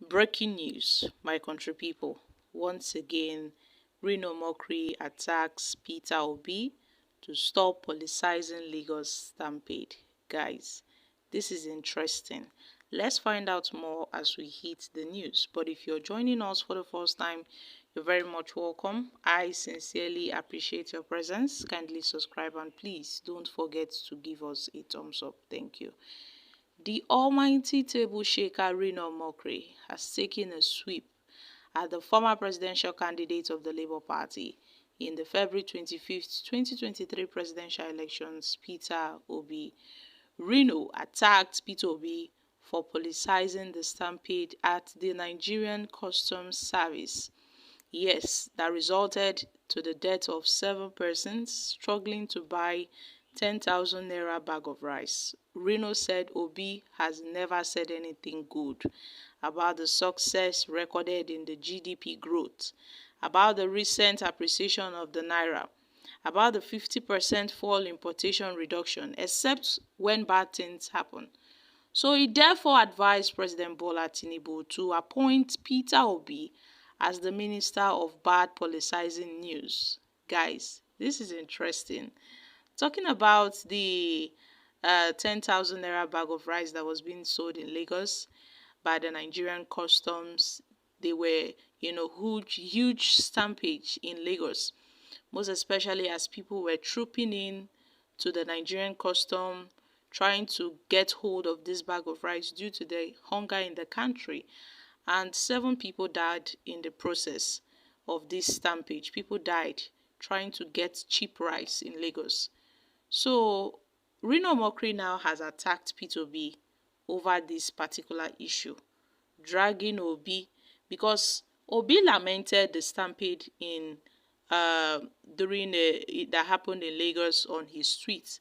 Breaking news, my country people. Once again, Reno Omokri attacks Peter Obi to stop politicizing Lagos Stampede. Guys, this is interesting. Let's find out more as we hit the news. But if you're joining us for the first time, you're very much welcome. I sincerely appreciate your presence. Kindly subscribe and please don't forget to give us a thumbs up. Thank you. The almighty table shaker Reno Omokri has taken a sweep at the former presidential candidate of the Labour Party in the February 25, 2023 presidential elections, Peter Obi. Reno attacked Peter Obi for politicizing the stampede at the Nigerian Customs Service. Yes, that resulted to the death of 7 persons struggling to buy 10,000 naira bag of rice. Reno said Obi has never said anything good about the success recorded in the GDP growth, about the recent appreciation of the naira, about the 50% fall importation reduction, except when bad things happen. So he therefore advised President Bola Tinubu to appoint Peter Obi as the Minister of Bad Politicizing News. Guys, this is interesting. Talking about the 10,000 naira bag of rice that was being sold in Lagos by the Nigerian customs, they were, huge stampede in Lagos, most especially as people were trooping in to the Nigerian custom trying to get hold of this bag of rice due to the hunger in the country. And 7 people died in the process of this stampede. People died trying to get cheap rice in Lagos. So Reno Omokri now has attacked Peter Obi over this particular issue, dragging Obi because Obi lamented the stampede in that happened in Lagos on his tweet,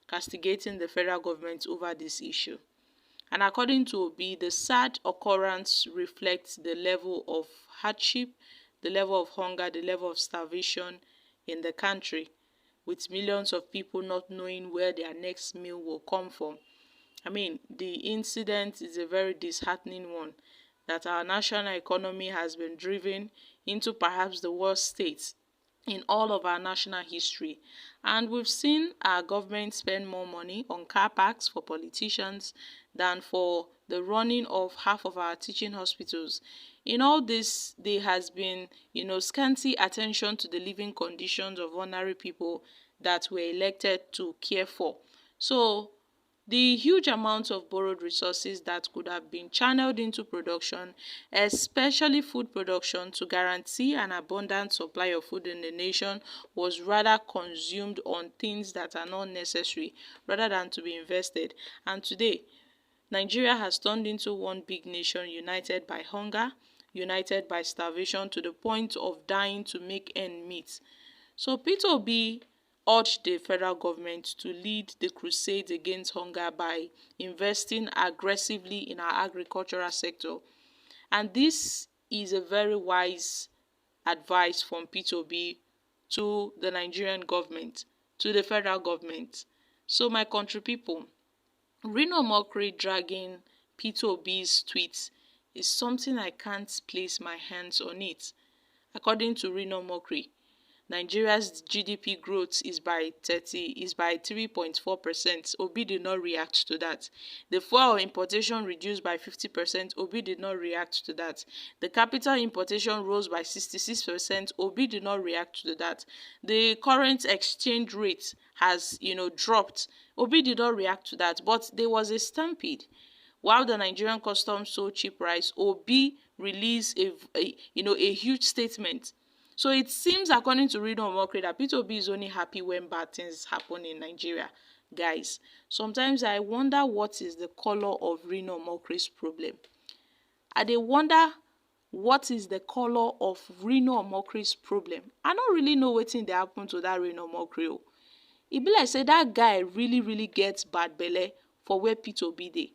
castigating the federal government over this issue. And according to Obi, the sad occurrence reflects the level of hardship, the level of hunger, the level of starvation in the country, with millions of people not knowing where their next meal will come from. I mean, the incident is a very disheartening one, that our national economy has been driven into perhaps the worst state in all of our national history. And we've seen our government spend more money on car parks for politicians than for the running of half of our teaching hospitals. In all this, there has been, scanty attention to the living conditions of ordinary people that were elected to care for. So the huge amounts of borrowed resources that could have been channeled into production, especially food production, to guarantee an abundant supply of food in the nation, was rather consumed on things that are not necessary rather than to be invested. And today, Nigeria has turned into one big nation united by hunger, united by starvation, to the point of dying to make ends meet. So Peter Obi urged the federal government to lead the crusade against hunger by investing aggressively in our agricultural sector. And this is a very wise advice from Peter Obi to the Nigerian government, to the federal government. So my country people, Reno Omokri dragging Peter Obi's tweets is something I can't place my hands on it. According to Reno Omokri, Nigeria's GDP growth is by 3.4%. Obi did not react to that. The fuel importation reduced by 50%. Obi did not react to that. The capital importation rose by 66%. Obi did not react to that. The current exchange rate has, dropped. Obi did not react to that. But there was a stampede. While the Nigerian customs sold cheap rice, Obi released a huge statement. So it seems, according to Reno Omokri, that Peter Obi is only happy when bad things happen in Nigeria. Guys, sometimes I wonder what is the color of Reno Omokri's problem. I dey wonder what is the color of Reno Omokri's problem. I don't really know wetin dey happen to that Reno Omokri o. E be like say that guy really gets bad belle for where Peter Obi dey.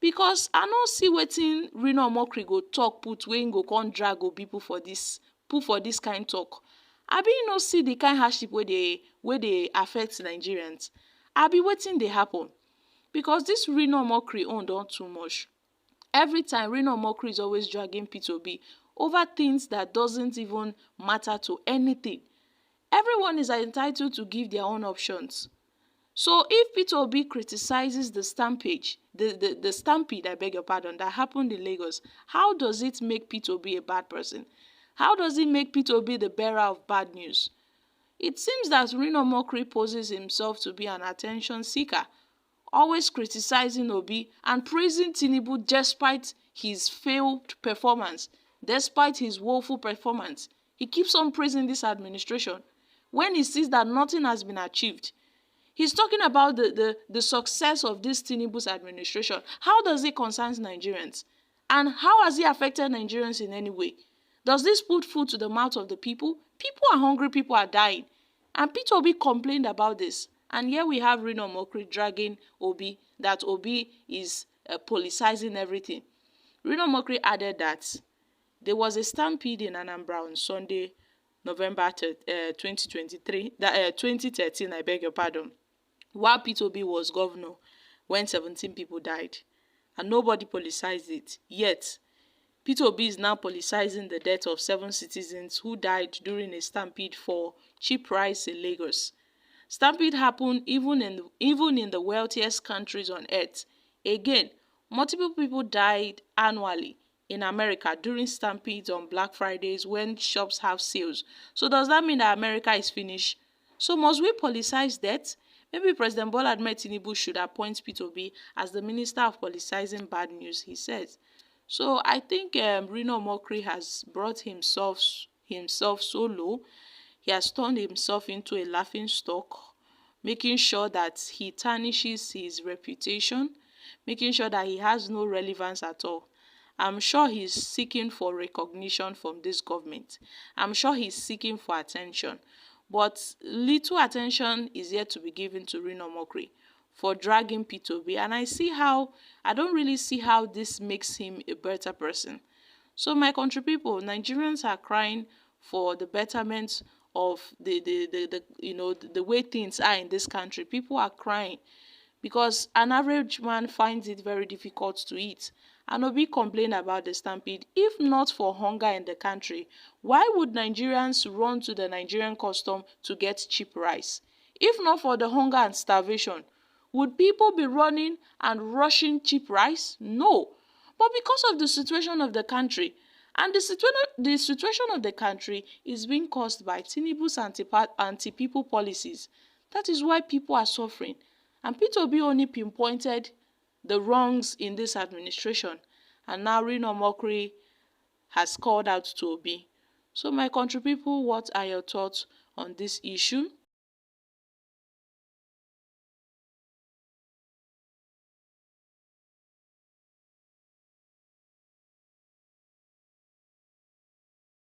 Because I no see wetin Reno Omokri go talk put wey him go come drag Obi put for this kind talk. Abi you no see the kind hardship wey dey affect Nigerians? Abi wetin dey happen? Because this Reno Omokri own don too much. Every time Reno Omokri is always dragging Peter Obi over things that doesn't even matter to anything. Everyone is entitled to give their own options. So if Peter Obi criticizes the stampede, the stampede, I beg your pardon, that happened in Lagos, how does it make Peter Obi a bad person? How does it make Peter Obi the bearer of bad news? It seems that Reno Omokri poses himself to be an attention seeker, always criticizing Obi and praising Tinubu despite his failed performance, despite his woeful performance. He keeps on praising this administration when he sees that nothing has been achieved. He's talking about the success of this Tinubu's administration. How does it concern Nigerians? And how has it affected Nigerians in any way? Does this put food to the mouth of the people? People are hungry, people are dying. And Peter Obi complained about this. And here we have Reno Omokri dragging Obi, that Obi is politicizing everything. Reno Omokri added that there was a stampede in Anambra on Sunday, November 2023, 2013, I beg your pardon, while Peter Obi was governor, when 17 people died. And nobody politicized it. Yet, Peter Obi is now politicizing the death of 7 citizens who died during a stampede for cheap rice in Lagos. Stampede happened even in the wealthiest countries on earth. Again, multiple people died annually in America during stampedes on Black Fridays when shops have sales. So does that mean that America is finished? So must we politicize death? Maybe President Bola Ahmed Tinubu should appoint Peter Obi as the Minister of Politicizing Bad News, he says. So I think Reno Omokri has brought himself so low. He has turned himself into a laughing stock, making sure that he tarnishes his reputation, making sure that he has no relevance at all. I'm sure he's seeking for recognition from this government. I'm sure he's seeking for attention. But little attention is yet to be given to Reno Omokri for dragging Peter Obi. And I don't really see how this makes him a better person. So my country people, Nigerians are crying for the betterment of the way things are in this country. People are crying because an average man finds it very difficult to eat. And Obi complained about the stampede. If not for hunger in the country, why would Nigerians run to the Nigerian custom to get cheap rice? If not for the hunger and starvation, would people be running and rushing cheap rice? No. But because of the situation of the country, and the situation of the country is being caused by Tinubu's anti-people policies. That is why people are suffering. And Peter Obi only pinpointed the wrongs in this administration. And now Reno Omokri has called out to Obi. So my country people, what are your thoughts on this issue?